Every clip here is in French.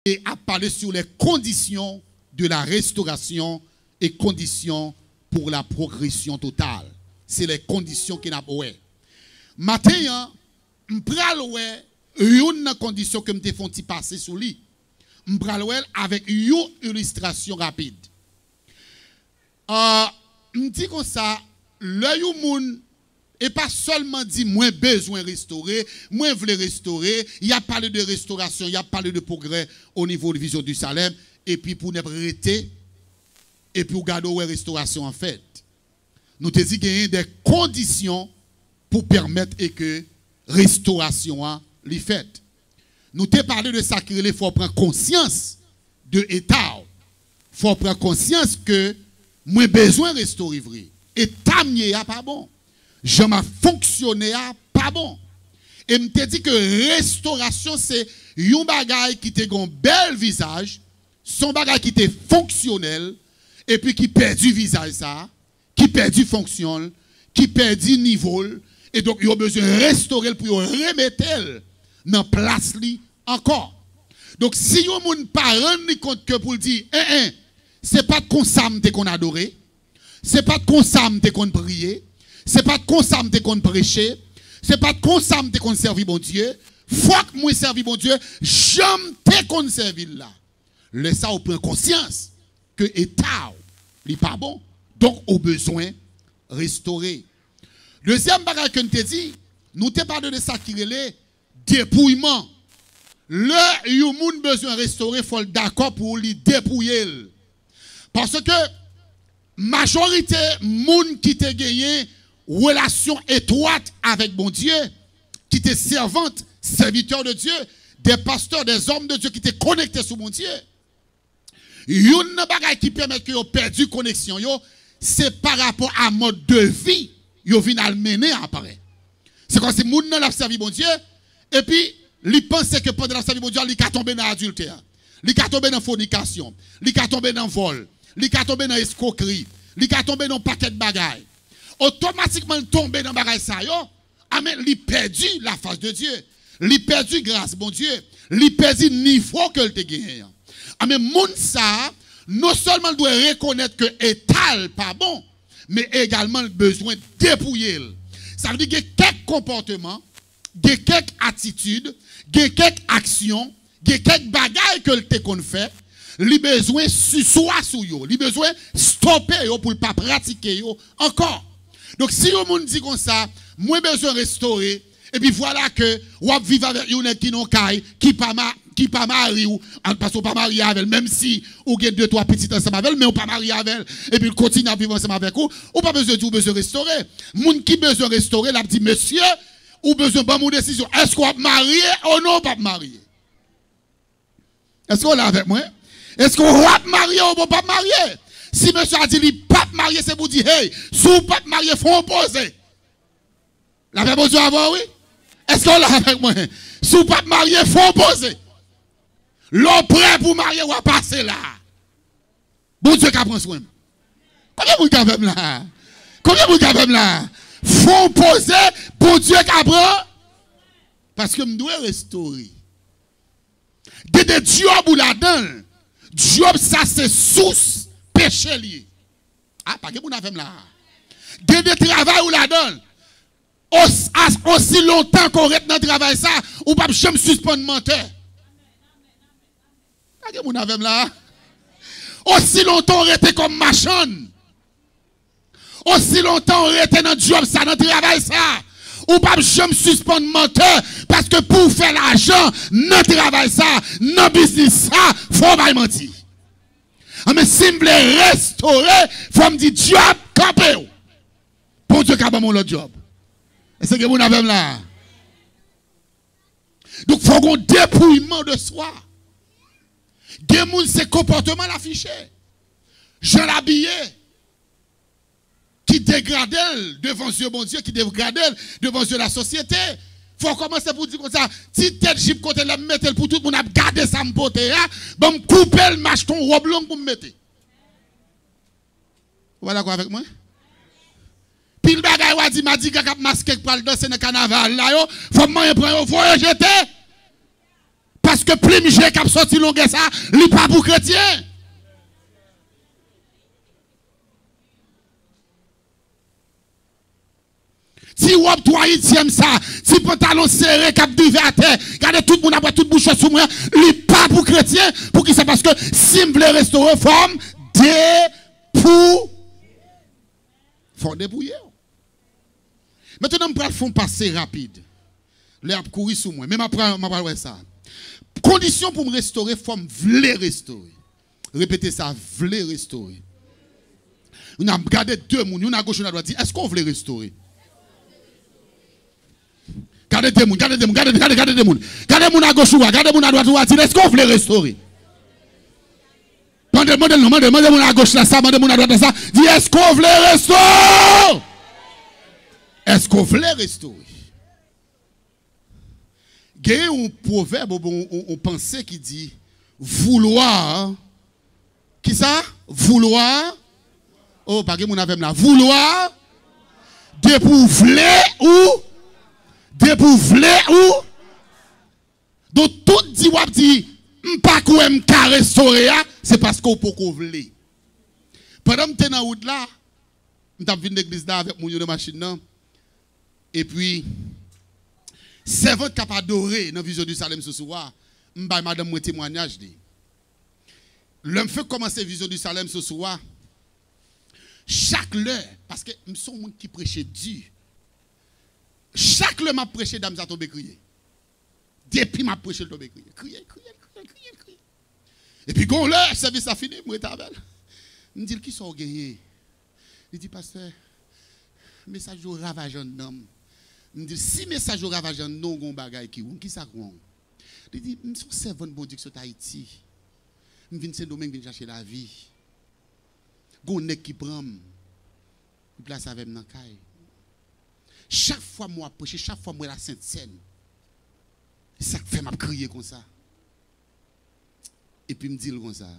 et à parler sur les conditions de la restauration et conditions pour la progression totale. C'est les conditions qu'il a ouais. Matin, m'pral une condition que m'te font passer sur lui. M'pral avec une illustration rapide. M'dit comme ça, l'œil au monde et pas seulement dit moins besoin de restaurer, moins voulez restaurer, il y a parlé de restauration, il y a parlé de progrès au niveau de Vision du Salem et puis pour ne pas arrêter et puis regarder la restauration en fait. Nous te dit qu'il y a des conditions pour permettre que restauration les faite. Nous te parlé de ça qu'il faut prendre conscience de l'état. Il faut prendre conscience que moins besoin de restaurer vrai. État mieux pas bon. Je m'a fonctionné pas bon. Et me te dit que restauration c'est un bagage qui te un bel visage, son bagage qui te fonctionnel et puis qui perd du visage ça, qui perd du fonction, qui perd du niveau et donc il a besoin de restaurer pour remettre dans place li encore. Donc si yon moun pas rendre compte que pour dire c'est pas de consam te qu'on adoré, c'est pas de consam te qu'on prier, c'est pas de consam te qu'on prêcher, c'est pas de consam te qu'on servir bon Dieu. Faut que moi servi bon Dieu, jamais te qu'on servir là. Laisse ça ou prend conscience que état li pas bon. Donc au besoin restaurer. Deuxième bagage que nous te dit, nous te parlé de ça qui relait dépouillement. Le yon moun besoin restaurer, faut le d'accord pour lui dépouiller. Parce que majorité moun qui te gagné relation étroite avec bon Dieu, qui te servante, serviteur de Dieu, des pasteurs, des hommes de Dieu qui te connectés sur mon Dieu. Yon bagay qui permet que yo perdu connexion yo, c'est par rapport à mode de vie yo vinn al mener apparaît. C'est comme si moun nan la servi bon Dieu et puis li pense que pendant la servi bon Dieu li ka tomber dans adultère, li ka tomber dans fornication, li ka tomber dans vol, li ka tomber dans escroquerie, li ka tomber dans paquet de bagaille. Automatiquement tomber dans bagaille ça yo, amen, li perdu la face de Dieu, li perdu grâce bon Dieu, li perdu niveau que te gagné. Amen, moun ça non seulement doit reconnaître que étal pas bon, mais également le besoin de dépouiller. Ça veut dire qu'il y a quelques comportements, il y a quelques attitudes, il y a quelques actions, il y a quelques bagailles que le qu'on fait, il besoin soit sous yo, il besoin stopper yo pour ne pas pratiquer yo encore. Donc si le monde dit comme ça, moi besoin restaurer et puis voilà que ou vivre avec une qui non caille, qui pas marié ou parce qu'on pas marié avec elle, même si ou avez 2-3 petites ensemble avec elle, mais on pas marié avec elle et puis il continue à vivre ensemble avec vous, ou pas besoin de besoin restaurer. Moun qui besoin restaurer, l'a dit monsieur, ou besoin de mon décision, est-ce qu'on va marier ou non pas marier? Est-ce qu'on est avec moi? Est-ce qu'on va marier ou pas marier? Si monsieur a dit il pas marié, c'est pour dire hey, si vous pas marié, faut opposer. La même besoin avant oui? Est-ce qu'on est avec moi? Si vous pas marié, faut opposer. L'homme prêt pour marier ou à passer là. Bon Dieu qui prend soin. Combien vous avez là? Combien vous avez là? Faut poser, bon Dieu qui prend. Parce que je dois restaurer. De job ou là-dedans. Job ça c'est source péché lié. Ah, pas que vous avez là. De travail ou là-dedans. Aussi longtemps qu'on reste dans le travail ça, ou pas jamais suspendre menteur. Là. Aussi longtemps on reste comme machin. Aussi longtemps on reste dans le job ça, dans le travail ça. Ou pas jamais suspendre menteur. Parce que pour faire l'argent, dans le travail ça, dans le business ça, faut pas mentir. Mais si vous voulez restaurer, il faut me dire job campé. Pour Dieu qui a mon autre job. Est-ce que vous avez là? Donc il faut qu'on dépouillement de soi. Des gens, c'est comportement l'affiché. Je l'habillé. Qui dégradent devant Dieu, bon Dieu, qui dégradent devant Dieu la société. Il faut commencer pour dire comme ça. Si tête jip côté la mettre pour tout le monde a gardé ça me poter, bon me couper le macheton robe longue pour me mettre. Vous êtes d'accord avec moi? Pile bagay wa di m'a dit que masqué pour le danser dans carnaval là yo, faut m'en prendre faut jeter. parce que plus j'ai cap sorti longue ça, il pas pour chrétien. Si vous avez 3/8 ça, si pantalon serré, cap divé à terre, regardez tout le monde après toute bouche sous moi, il pas pour chrétien, pour qui c'est parce que si vous voulez restaurer forme, faut dépouiller. Maintenant, je vais faire passer rapide. Les courir sous moi. Même après, je vais ça. Condition pour me restaurer, forme, voulez restaurer. Répétez ça, voulez restaurer. On a regardé deux personnes, une à gauche, une à droite. Est-ce qu'on veut restaurer? Regardez des gens, regardez des gens, regardez des gens. Regardez mon à gauche, regardez mon à droite. Est-ce qu'on veut restaurer? Demandez mon à gauche là, ça, demandez mon à droite là, ça. Dis, est-ce qu'on veut restaurer? Est-ce qu'on veut restaurer? Il y a un proverbe, on pensait qui dit vouloir. Qui ça? Vouloir. Oh, pas que mon avem là. Vouloir. Dépouvler ou. Dépouvler ou. Donc tout dit ou dit, m'pas quoi m'ka restaurer, c'est parce qu'on peut qu'on veut. Pendant que j'étais dans la route là, j'étais venu l'église là avec mon de machine là. Et puis, servante qui a adoré dans la vision du Salem ce soir, m'ba madame mon témoignage. L'homme fait commencer la vision du Salem ce soir. Chaque heure, parce que nous sommes gens qui prêchent Dieu. Chaque heure m'a prêché dame ça tombe crier. Depuis m'a prêché le tombe crier. Crier. Et puis quand le service a fini, moi ta belle. Me dit qui sont gagné. Il dit pasteur, message au ravageant d'homme. Me dit si message au ravageant non gon bagay qui ça quoi. Il dit nous sommes servants bon Dieu sur Haïti. Me vinn Saint Domingue vinn chercher la vie. Gon nek qui prend. Il place avec dans caille. Chaque fois moi prêcher, chaque fois moi la Sainte Seine. Ça fait m'a crier comme ça. Et puis me dit comme ça.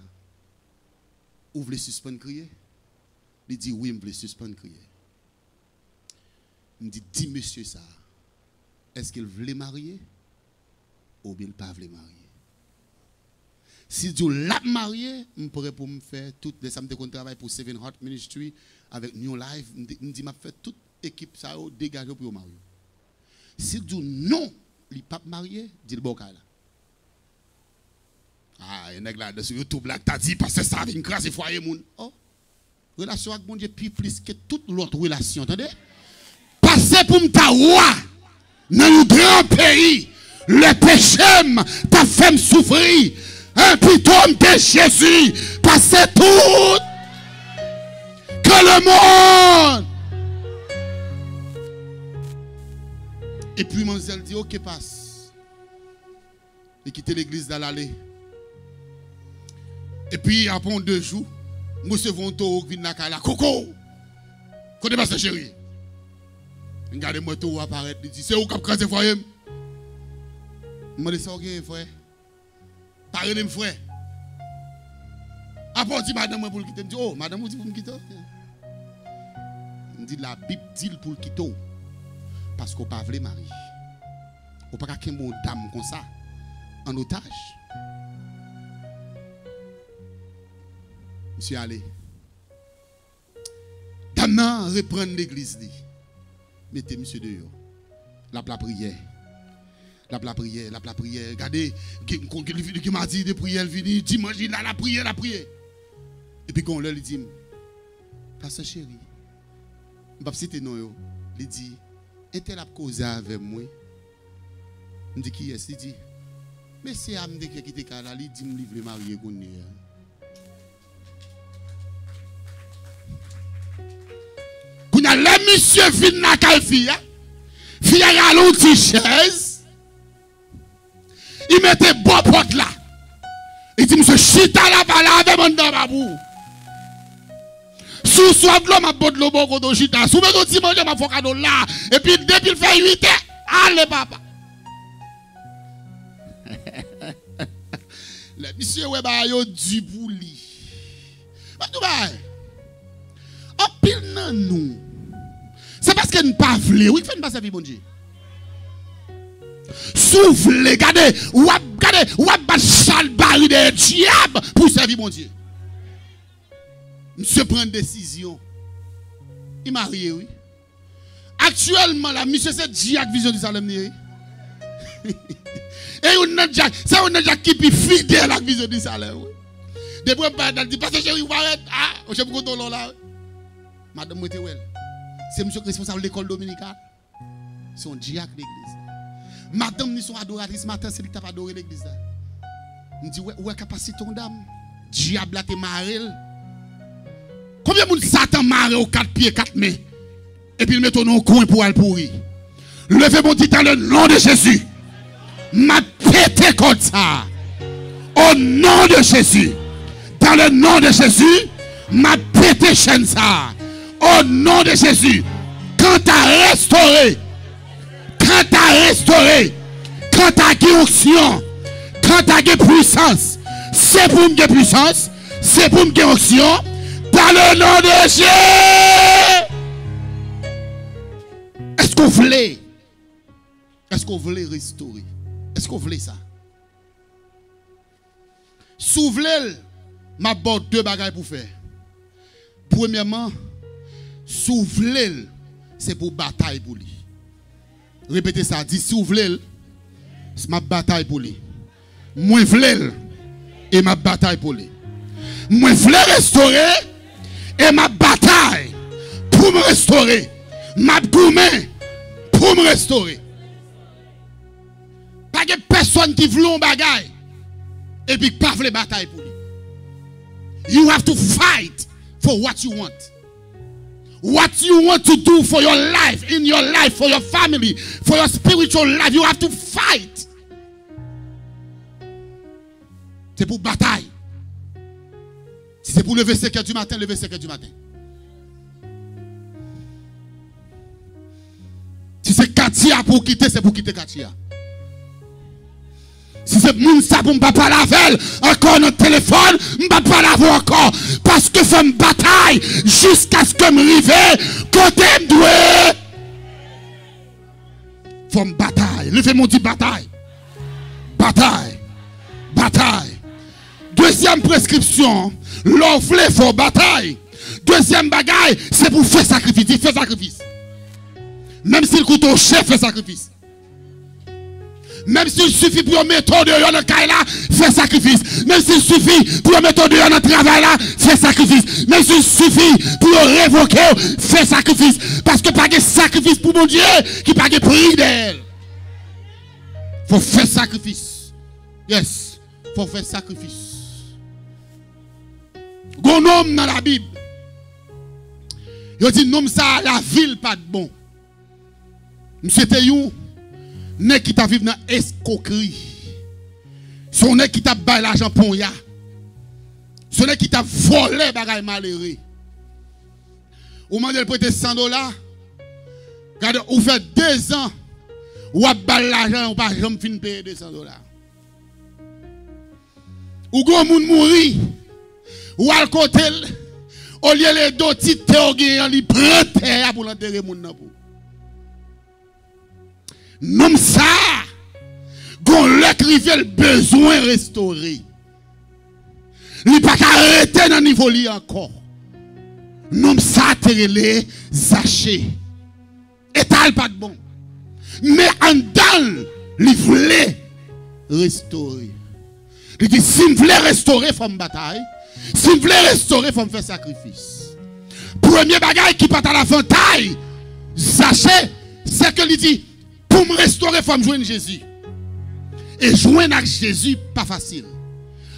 Vous voulez suspendre crier? Il dit oui, je veux suspendre crier. Il me dit, dis monsieur ça. Est-ce qu'il voulait marier? Ou bien il ne pas voulait marier? Si Dieu l'a marié, je pourrais pour me faire tout les samedis qu'on travaille pour Seven Heart Ministry avec New Life. Je dis, je fais toute équipe ça dégager pour marier. Si Dieu non, il n'est pas marié, dit le bon cas là. Ah, il y a un là sur YouTube là, t'as dit parce que ça vient craser foyer moun. Oh, relation avec mon Dieu plus que toute l'autre relation, entendez? Passer pour m'ta roi dans un grand pays, le péché t'a fait souffrir. Un piton de Jésus, passer tout que le monde. Et puis Mansel dit, ok, passe. Et quitter l'église dans l'allée. Et puis après 2 jours, nous recevons un taureau qui vient dans la coco. Côté passe chéri. Regardez-moi le taureau apparaître. Il dit, c'est où qui a crasé foyer? Je me dis, c'est ok, frère. Parlez de frère. Après, on dit, madame, pour le quitter. Je dis, oh, madame, vous dites pour me quitter. Je dis, la Bible dit pour le quitter. Parce qu'on ne peut pas le marier. On ne peut pas qu'un bon dame comme ça, en otage. Monsieur allé. Dame reprendre l'église. Mettez monsieur dehors. La prière. La prière. Regardez, qui m'a dit de prière, elle vient, dimanche, il a la prière. Et puis quand on leur dit, pasteur chéri, je ne vais pas citer non, il dit, est-elle à causer avec moi? Je dis, qui est-ce? Il dit, mais c'est Amde qui était là, il dit, je me livre marié. Quand le monsieur vient dans la calfie, il a une petite chaise. Il mettait bon porte là. Il dit, monsieur, chita la balade avec mon babou. Sous soif de l'eau, ma botte de l'eau, bon, quand chita. Sous mes outils, manger ma focado là. Et puis, depuis il fait 8 heures, allez, papa. Le monsieur, ouais, bah, yo, du bouli. Mais tout va. En pile, non, nous. C'est parce que nous ne pas voulons. Oui, fait une passe à vie, bon Dieu. Souffle, regardez, ou bat chal baril de diable pour servir mon Dieu. Monsieur prend une décision. Il m'a marié, oui. Actuellement, là, monsieur, c'est Diak Vision du Salem. Et on a Diak, c'est on a Diak qui est fidèle à la Vision du Salem. Depuis que dit, parce que chérie, vous arrêtez. Ah, je suis content là. Madame Mouetewel, c'est monsieur responsable de l'école dominicale. C'est un Diak l'église. Madame, nous sommes adoratrices matin, c'est lui qui t'a adoré l'église. On dit, ouais, capacité ton dame. Diable a été marré. Combien de Satan marre aux 4 pieds, 4 mains? Et puis il met ton coin pour aller pourrir. Levez mon dit dans le nom de Jésus. M'a pété comme ça. Au nom de Jésus. Dans le nom de Jésus. M'a pété chaîne ça. Au nom de Jésus. Quand tu as restauré. Quand tu as restauré. Quand tu as guérison. Quand tu as puissance. C'est pour me puissance. C'est pour me guérison. Dans le nom de Jésus. Est-ce qu'on voulait? Est-ce qu'on voulait restaurer? Est-ce qu'on voulait ça? Souvenez, m'a bon 2 bagages pour faire. Premièrement, souvenez, c'est pour bataille pour lui. Répétez ça, dit souvenez, c'est ma bataille pour lui. Moi voulais et ma bataille pour lui. Moi voulais restaurer et ma bataille pour me restaurer. Ma gourmet pour me restaurer. Pas de personne qui veut un bagaille et puis pas de bataille pour lui. You have to fight for what you want. What you want to do for your life, in your life, for your family, for your spiritual life, you have to fight. C'est pour bataille. Si c'est pour lever 5 heures du matin, lever 5 heures du matin. Si c'est Katia pour quitter, c'est pour quitter Katia. Si c'est Mounsa pour ne pas parler avec encore notre téléphone, je ne vais pas parler avec encore. Parce que c'est une bataille jusqu'à ce que je m'arrive côté me doué. Faut une bataille. Levez-moi dit bataille. Bataille. Bataille. Deuxième prescription, l'offre faut bataille. Deuxième bagaille, c'est pour faire sacrifice. Il fait sacrifice. Même si le couteau chef fait sacrifice. Même s'il suffit pour mettre dehors dans le cas là, fait sacrifice. Même s'il suffit pour mettre dehors dans le travail là, fait sacrifice. Même s'il suffit pour révoquer, fait sacrifice. Parce que pas de sacrifice pour mon Dieu, qui pas de prix d'elle. Faut faire sacrifice. Yes, faut faire sacrifice. Gon homme dans la Bible. Il dit non ça la ville pas de bon. C'était you nèg qui t'a vivre dans escroquerie. Son nèg qui t'a baillé l'argent pour ya. Son nèg qui t'a volé bagay malheureux. Ou mandé le prêter $100. Regardez, ou fait 2 ans ou a baillé l'argent ou pas jamais fin payer $200. Ou gon moun mouri. Ou al côté au lieu les deux petites théories li prend terre pour l'enterrer moun nan pou. Non ça, gon l'écrivain le besoin restauré. Il pas arrêter dans niveau li encore. Non ça terrelé zaché. Étal pas de bon. Mais en dedans, il voulait restaurer. Il dit si me voulait restaurer faut me bataille. Si me voulait restaurer faut me faire sacrifice. Premier bagage qui part à la ventaille, zaché, c'est que il dit pour me restaurer, il faut me joindre Jésus. Et joindre avec Jésus, pas facile.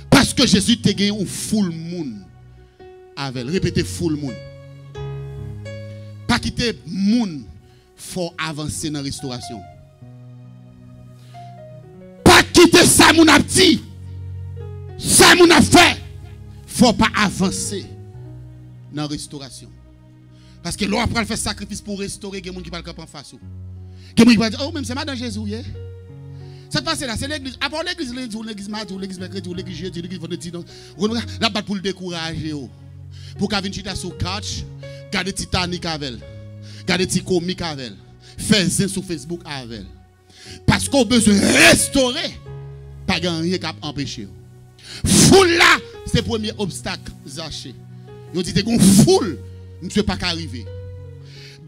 Parce que Jésus te gagné un full moon avec. Répétez full moon. Pas quitter moon, faut avancer dans la restauration. Pas quitter ça mon a dit. Ça mon a fait. Faut pas avancer dans la restauration. Parce que l'on après faire sacrifice pour restaurer, il y a des gens qui parlent en face. Qui va dire, oh, même c'est madame Jésus, yeah. Ça passe là, c'est l'église. À part l'église, l'église mardi, l'église mercredi, l'église jeudi, l'église vendredi. La batte pour le décourager. Pour qu'elle vienne sur couch, garder Titanic avec elle. Garder petit comique avec elle. Faire zin sur Facebook avec elle. Parce qu'on a besoin de restaurer. Pas rien qui empêcher. Foule là, c'est le premier obstacle, Zaché. Ils ont dit qu'on foule, je ne peux pas arriver.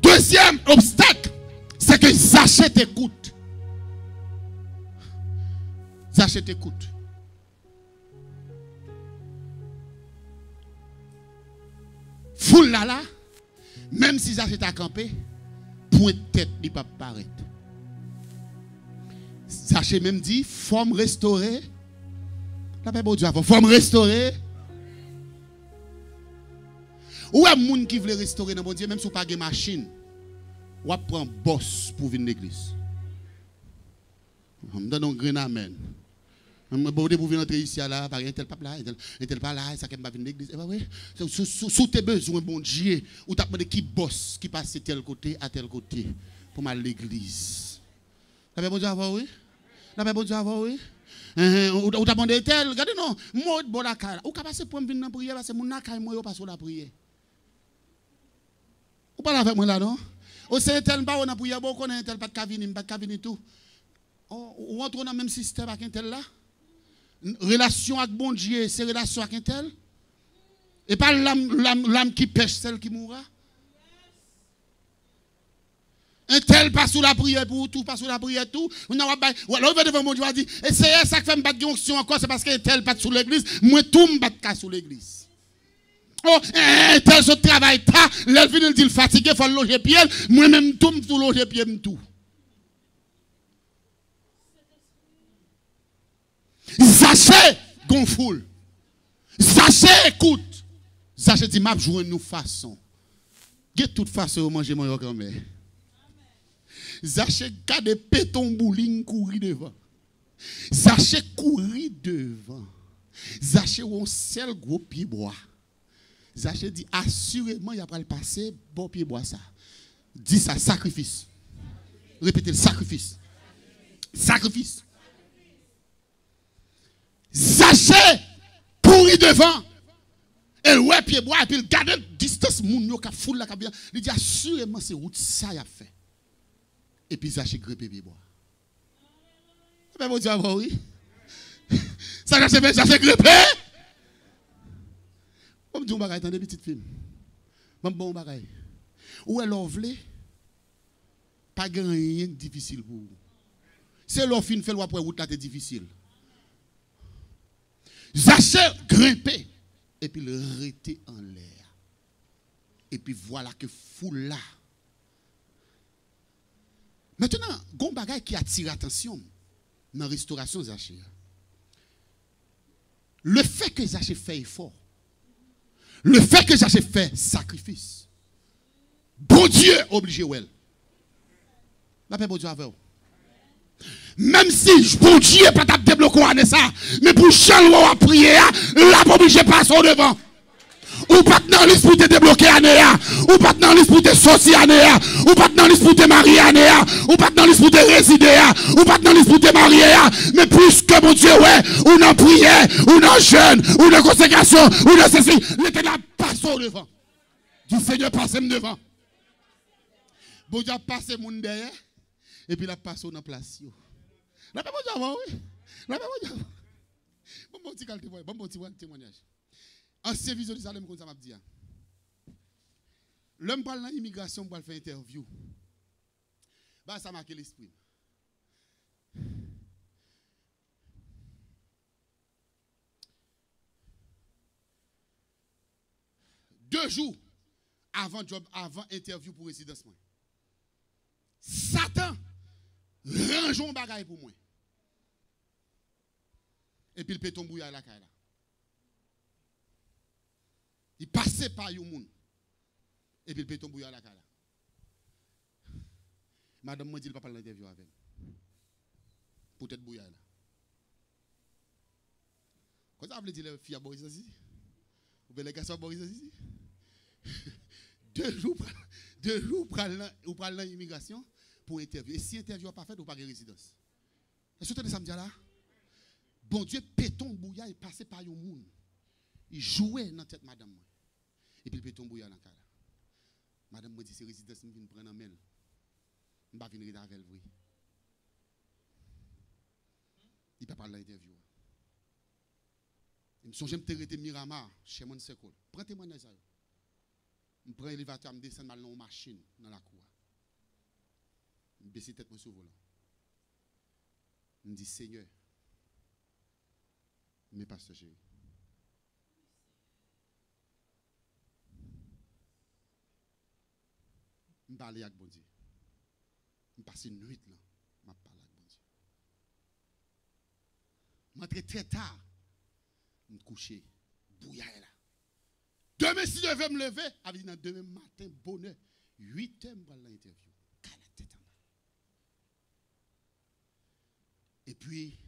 Deuxième obstacle, c'est que Zaché t'écoute. Zaché t'écoute. Foule là, même si Zaché t'a campé, point de tête, il ne peut pas paraître. Zaché même dit, forme restaurée. La paix, bon Dieu, forme restaurée. Ou est-ce monde qui veut restaurer dans bon Dieu, même si vous n'avez pas de machine, ou prend boss pour venir à l'église. On me donne un grand amen. On me donne pour venir entrer ici, là, par un tel pas là, un tel pas là, ça qui va venir à l'église. Eh bien oui, sous tes besoins, bon Dieu, ou tu as demandé qui boss, qui passe de tel côté à tel côté, pour aller à l'église. La paix, bon Dieu, oui. La paix, bon Dieu, oui. Ou t'as demandé tel, regardez non, moi, bon la caille. Ou qu'à passer pour me venir dans la prière, parce que mon caille, moi, je passe la prière. Ou pas avec moi là, non? Ou c'est tel, pas on a prière, bon, on a tel, pas de cavini, pas de cavini tout. Ou entre dans le même système avec un tel là? Relation avec bon Dieu, c'est relation avec un tel? Et pas l'âme qui pêche, celle qui mourra? Un tel pas sous la prière pour tout, pas sous la prière tout. On a va devant mon Dieu a dit, et c'est ça qui fait me battre d'onction encore, c'est parce qu'un tel pas sous l'église, moi tout me battre sous l'église. Oh, un tel ce travail pas, l'elvin il dit fatigué, il faut loger pied, moi même tout me loger pied tout. Zaché gonfoule. Zaché écoute. Zaché dit m'a jouer une façon. De toute façon manger mon grand-mère. Zaché garde péton bouling courir devant. Zaché courir devant. Zaché un seul gros pied bois. Zaché dit assurément il va le passer bon pied bois ça. Dis ça sacrifice. Répétez le sacrifice. Sacrifice. Zaché courir devant. Et ouais pied bois et puis il garde distance moun yo ka foule la ka bien. Il dit assurément c'est route ça y a fait. Et puis Zaché grippe pied bois. Mais bon Dieu oui. Ça Zaché grippe. Comme dit on bagaille dans des petites films. Même bon bagaille. Ou elle vle pas rien difficile pour vous. C'est leur fin fait après route là c'est difficile. Zaché grimper et puis le rester en l'air. Et puis voilà que foule là. Maintenant, gon bagay qui attire attention dans la restauration Zaché. Le fait que Zaché fait effort. Le fait que Zaché fait sacrifice. Bon Dieu obligé ou elle. La paix bon Dieu avec vous. Même si bon Dieu pas t'a débloqué à ça, mais pour chaque loi à prier, la pas obligé passer au devant. Ou pas dans l'esprit pour te débloquer à Néa, ou pas dans l'esprit pour te sortir à Néa, ou pas dans l'esprit pour te marier à Néa, ou pas dans l'esprit pour te résider à, ou pas dans l'esprit pour te marier à, mais plus que mon Dieu, ouais, ou dans prière, ou dans jeûne, ou dans consécration, ou dans ceci, l'éternel passe au devant. Du Seigneur passe devant. Bon Dieu passe mon derrière, et puis la passe dans la place. La paix bon Dieu, oui. La paix bon Dieu. Bon petit témoignage. Ancien vision de Salem, comme ça m'a dit. L'homme parle dans l'immigration pour faire interview. Bah, ça marque l'esprit. Deux jours avant job, avant interview pour résidence. Satan range un bagaille pour moi. Et puis il peut tomber à la caille. Il passait par un monde. Et puis il peut tomber à la caille. Madame m'a dit qu'il ne va pas l'interview avec. Peut-être bouillir là. Quand ça veut dire les filles à Boris ici? Ou les garçons à Boris ici? 2 jours pour parler dans l'immigration pour interview. Et si l'interview n'est pas faite, vous n'avez pas de résidence. Est-ce que vous avez là? Bon Dieu, péton bouillard, il passait par un monde. Il jouait dans la tête de madame. Et puis le péton bouillard dans la cara. Madame me dit, c'est résidence, je viens prendre en main. Je ne vais pas venir avec elle. Il ne peut pas parler l'interview. Je me souviens de me Miramar, chez mon Sekol. Prends témoignage ça. Je prends l'élévateur, je descends dans la machine, dans la cour. Je baisse la tête sur le volant. Je dis, Seigneur, mes pasteurs chéris. Je parle avec bon Dieu. Je passe une nuit là. Je parle avec bon Dieu. Je rentre très tard. Je me couche. Bouillard là. Demain, si je veux me lever, avec demain matin, bonheur, 8 heures, je vais l'interview. Et puis,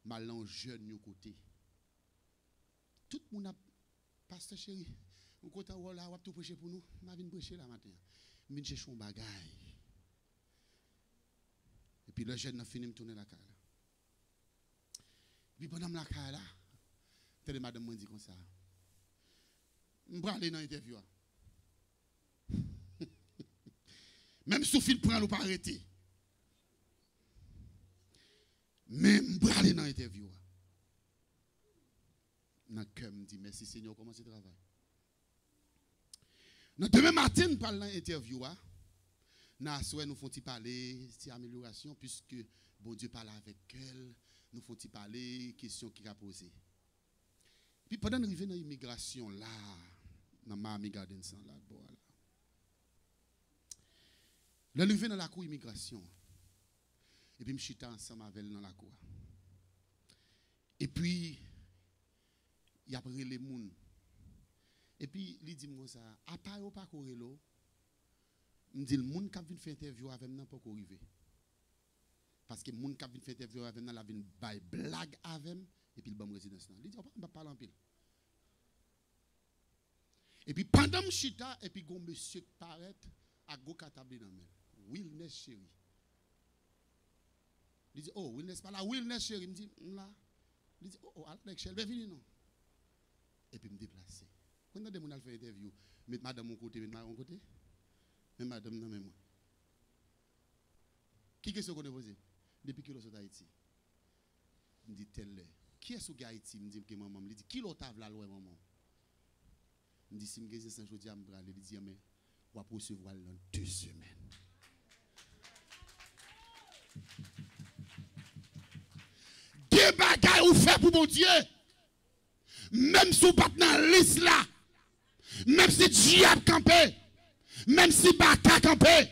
je jeune de côté. Tout le monde a pasteur chéri. On compte là, on va tout prêcher pour nous. Je viens prêcher là matin. Je viens chercher un bagaille. Et puis le jeune a fini de tourner la caille. Puis pendant la caille là, telle madame m'a dit comme ça. Je vais aller dans l'interview. Même si le prend, nous pas arrêter. Même je vais aller dans l'interview. Dans le cœur, me dit merci Seigneur, comment c'est le travail. Demain matin, nous parlons dans l'interview. Nous faisons parler de amélioration, puisque bon Dieu parle avec elle. Nous faisons parler des questions qu'il a posées. Puis pendant que nous arrivons dans l'immigration, là, dans Miami Gardens, là, voilà. Là, nous arrivons dans la cour immigration. Et puis, je suis ensemble avec elle dans la cour. Et puis, il y a pris les gens. Et puis, il dit moi ça, à part pas courir là, il dit le monde qui vient faire interview avec moi pas arriver. Parce que le monde qui vient faire interview avec moi, la vient bailler blague avec moi et puis le bon résidence là. Il dit on va parler en pile. Et puis pendant que je suis là, et puis un monsieur qui paraît à go katabli dans moi. Wilness chéri. Il dit oh Wilness pas là, Wilness chéri, me dit là. Il dit oh Alex Shell, venez non. Et puis me déplacer. Quand on a fait une interview, mettre madame mon côté, mettre mon côté. Mais madame non mais moi. Qui est-ce qu'on a posé? Depuis que l'on est Haïti. Il me dit tel. Qui est-ce qui est Haïti? Il me dit que maman. Il me dit qui l'autre la loi maman? Il me dit si je suis sans jodi à me braler, il dit mais on va recevoir dans 2 semaines. Des bagailles ou fait pour mon Dieu. Même si vous pas dans la liste là. Même si diable campé. Même si bata campé.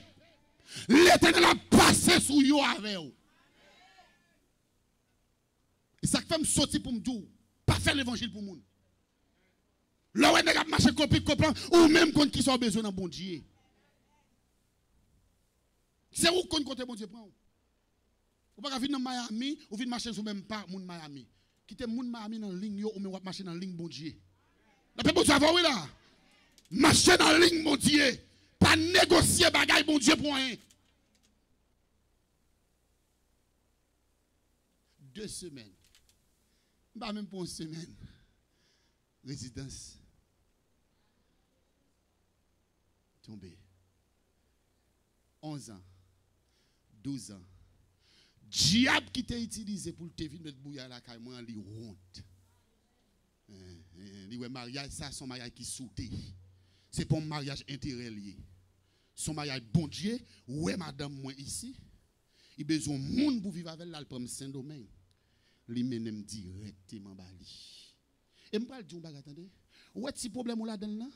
L'Éternel a passé sur vous avec vous. Et ça fait me sortir pour me dire, pas faire l'évangile pour le monde. Là où on a marché comprendre, ou même quand qui sont besoin d'un bon Dieu. C'est où qu'on compte bon Dieu prend. Ou pas venir dans Miami, ou venir marcher sur même pas moun Miami. Quitter moun Miami dans ligne ou même marcher dans ligne bon Dieu. D'après bon Dieu avant oui là. Marcher dans ligne bon Dieu, pas négocier bagaille bon Dieu pour rien. 2 semaines. Pas même pour 1 semaine. Résidence. Tombé. 11 ans. 12 ans. Diable qui t'a utilisé pour te venir mettre bouillard la caille, moi, il honte. Le mariage, ça, son mariage qui sauté. C'est pas un mariage intérêt lié. Son mariage, bon Dieu, ouais, madame, moi, ici. Il a besoin de monde pour vivre avec elle, pour Saint-Domingue. Il mène directement Bali. Et je vais dire, attendez, ouais, si problème là-dedans,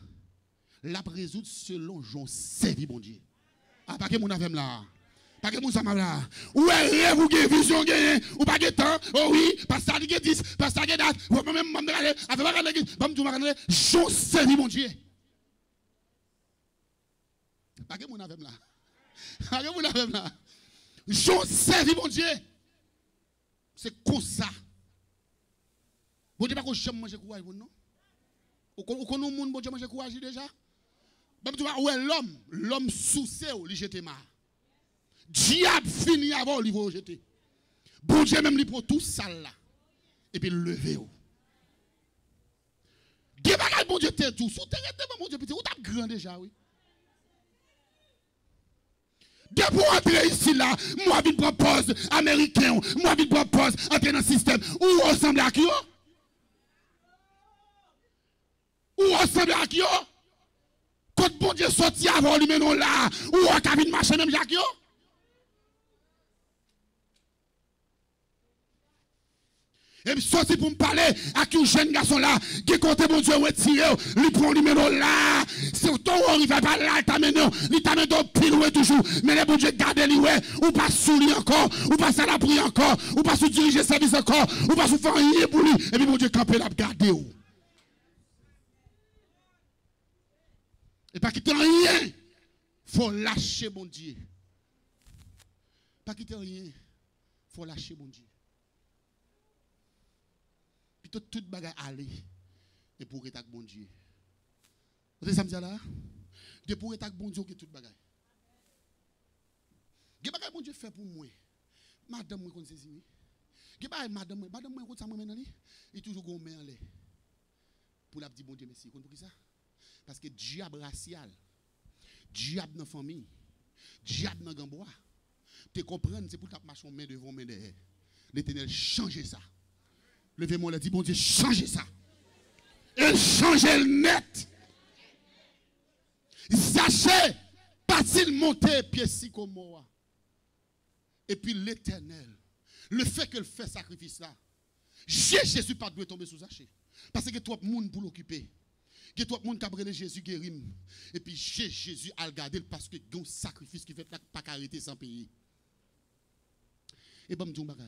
la résoudre selon Jean servi, bon Dieu. Ah, pas que mon avem là. Pas que mon sama là. Ouais, rêve ou vision gagné, ou pas que temps. Oh oui, parce que ça dit 10, parce que ça dit date. Ou même m'am regarder, avec pas regarder, pas me regarder, Jean servi, mon Dieu. Pas que mon avem là. Pas que mon avem là. Jean servi, mon Dieu. C'est comme ça. Vous dites pas que j'aime manger courage, non? Ou qu'on nous monde bon manger courage déjà? Même tu vois, ouais, l'homme sous il jette marre. Diable fini avant, il va jeter. Bon Dieu même lui pour tout ça là. Et puis lever. Dieu va bon Dieu t'es tout. Sous terre, bon Dieu petit, ou t'as grand déjà, oui. De pour entrer ici là, moi je propose américain, moi je propose entrer dans le système. Ou ressemble à qui? Ou ressemble à qui? Quand bon Dieu sorti avant lui, mais non là, ou on cabine marcher même Jacques. Et puis sorti pour me parler à qui jeune garçon là, qui compte mon Dieu retiré, lui prend lui mais non là, c'est ton il va pas là, il t'amène, pile toujours, mais les bon Dieu garde lui ou pas sous lui encore, ou pas à la prière encore, ou pas sous diriger service encore, ou pas sous faire rien pour lui, et puis mon Dieu camper là, garder ou. Et pas quitter rien. Faut lâcher mon Dieu. Pas quitter rien. Faut lâcher mon Dieu. Plutôt toute bagaille aller. Et pour être avec mon Dieu. Vous savez ça me là? De pour être avec mon Dieu que toute bagaille. Que bagaille mon Dieu fait pour moi. Madame moi qu'on saisit. Que bagaille madame moi qu'on ça moi maintenant. Il toujours gon main en l'air. Pour la dire bon Dieu merci. Pour qui ça? Parce que diable racial, diable dans la famille, diable dans le gambois, tu comprends, c'est pour que tu marches main devant, main derrière. L'Éternel change ça. Levez-moi là, dit bon Dieu, changez ça. Et changez le net. Sachez, pas-il monter pied si comme moi. Et puis l'Éternel, le fait qu'elle fait sacrifice là, Jésus pas doit tomber sous sachet. Parce que trop de monde pour l'occuper. Que tout le monde qui a brûlé Jésus guérit. Et puis Jésus a regardé parce que il y a un sacrifice qui fait pas arrêter sans payer. Et bon, je dis un bagage.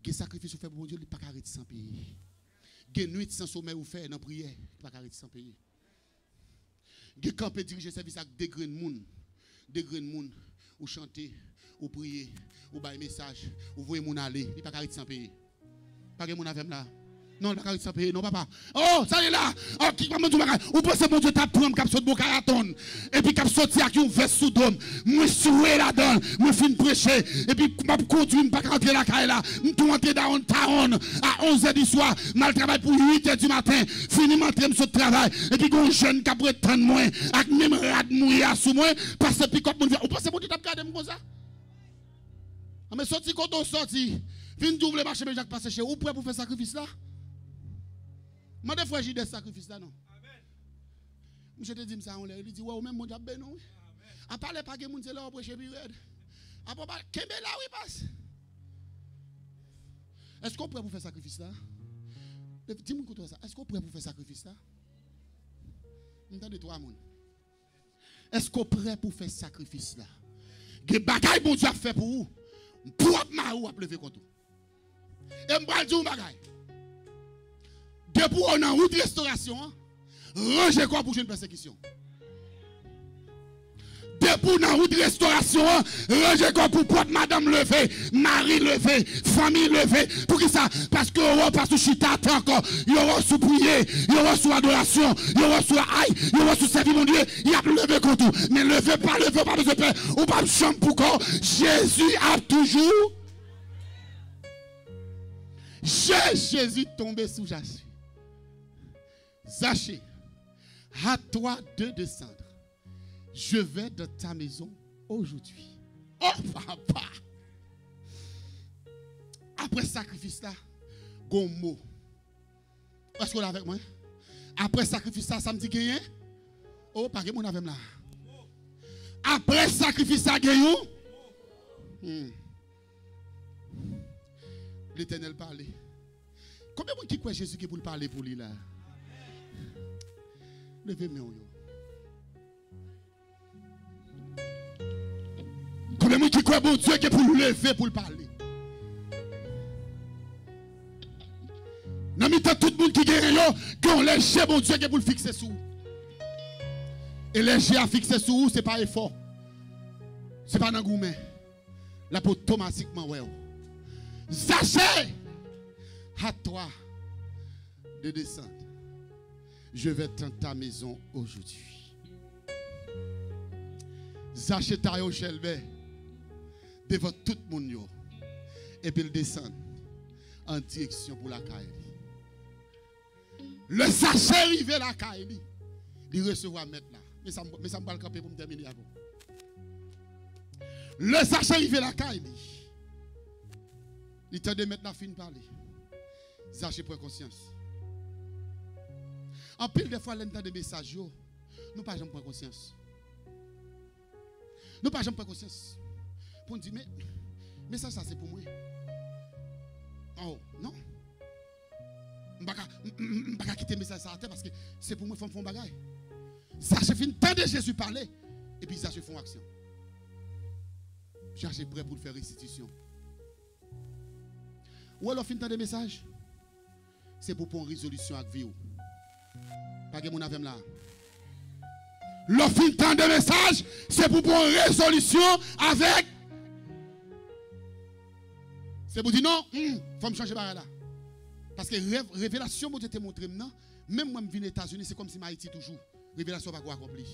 Il y a un sacrifice qui fait pour Dieu, il ne peut pas arrêter sans payer. Il y a une nuit sans sommeil ou faire dans la prière, il ne peut pas arrêter sans payer. Il y a un camp diriger service avec des grains de monde, ou chanter, ou prier, ou bailler message, ou voyer mon aller, il ne peut pas arrêter sans payer. Pas que mon avec là. Non, la carrière sans payer, non, papa. Oh, ça y est là. Oh, qui va me dire, ou pensez mon Dieu t'a pris cap saute bon caraton. Et puis cap sorti à qui on fait sous dôme. Moi soué là-dedans, moi fin prêcher et puis m'a conduire pas rentrer la carrière là. Tout rentrer dans town à 11h du soir, mal travail pour 8h du matin, fini m'entrer sur travail et puis gon jeune qui prétend moi avec même rad mourir sous moi parce que puis comme mon ou pensez mon Dieu t'a regardé comme ça. Mais sorti quand on sorti, fin double marché mais Jacques passer chez ou prêt pour faire sacrifice là? Moi, des fois, j'ai des sacrifices là, non? Je te dis ça, on l'a dit, ouais, même mon diable, non? À part les pas que mon c'est là, on prêche puis red. À part, qu'est-ce là, oui, passe? Est-ce qu'on prêt pour faire sacrifice là? Dis-moi ça. Est-ce qu'on prêt pour faire sacrifice là? Entendez toi, mon. Est-ce qu'on prêt pour faire sacrifice là? Que bagaille mon Dieu a fait pour vous? Pour ma ou à lever contre vous. Et m'bral dire bagaille. Depuis on a route restauration, rangez quoi pour une persécution. Depuis on a route restauration, rangez quoi pour porte madame levé, mari levé, famille levé. Pour qui ça? Parce que on va pas sous chita encore, il y aura sous prier, il y aura sous adoration, il y aura sous aïe, il y aura sous servir mon Dieu, il y a levé contre tout. Mais levé pas besoin de paix, ou pas de chambre pour quoi? Jésus a toujours. Jésus tombé sous Jésus. Zachée, à toi de descendre. Je vais dans ta maison aujourd'hui. Oh papa! Après sacrifice là, gon mot. Est-ce qu'on est avec moi? Après sacrifice là, ça me dit rien? Oh, pas que mon avec là. Après sacrifice là, gagnons? L'Éternel parlait. Combien de monde qui croit Jésus qui pour parler pour lui là? Levez-moi. Combien de monde qui croit bon Dieu qui pour le lever pour le parler? Non, mais tout le monde qui gagne, quand on lèche bon Dieu qui pour le fixer sous. Et léger à fixer sous, ce n'est pas effort. Ce n'est pas un gourmet. Là, pour automatiquement, ouais. Zachée, à toi de descendre. Je vais dans ta maison aujourd'hui. Zachée taille chelbe devant tout le monde. Et puis il descend en direction pour la caille. Le Zachée arrive à la caille. Il recevra mettre là. Mais ça me va le camper pour me terminer avant. Le sachet arrivé la caille. Il t'a de maintenant fin de parler. Zaché prend conscience. En pile de fois, l'entend des messages, nous pas jamais prendre conscience. Nous pas jamais prendre conscience. Pour dire, mais ça c'est pour moi. Oh, non. Je ne vais pas quitter le message à terre parce que c'est pour moi qu'il faut faire un bagage. Ça, je finis tant de Jésus parler et puis ça, je fais action. Cherchez prêt pour faire restitution. Ou alors, fin de message, c'est pour prendre résolution avec vie. Pas que mon avem là. Le fin de message, c'est pour prendre résolution avec. C'est pour dire non, il faut me changer de là. Parce que révélation, moi, je te montré maintenant, même moi, je viens aux États-Unis, c'est comme si Haïti toujours. Révélation va quoi accomplir.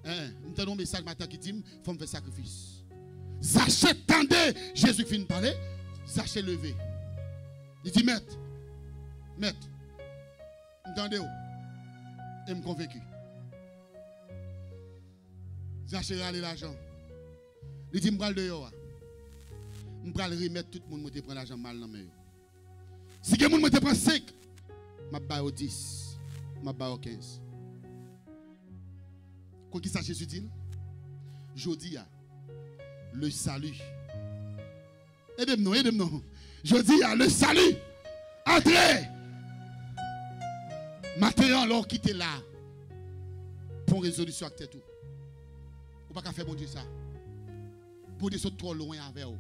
Nous avons un message matin qui dit, il faut me faire sacrifice. Zaché, tendez, Jésus finit de parler, Zaché levé. Il dit, maître, entendez vous et me convaincu. Zaché râler l'argent. Il dit, je vais le dehors. Je vais remettre tout le monde qui prend l'argent mal dans mes mains. Si quelqu'un me prend 5, je vais au 10, je vais au 15. Quoi qu'il s'agisse Jésus dit, je dis le salut. Aidez-moi. Je dis le salut. Entrez. Maintenant, alors quittez là. Pour résolution avec tout. Ou pas faire bon Dieu ça. Pour Dieu sont trop loin avec vous.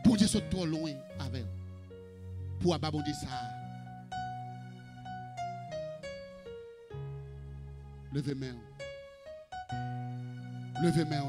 Pour Dieu sont trop loin avec vous. Pour abandonner ça. Levez main. Levez main.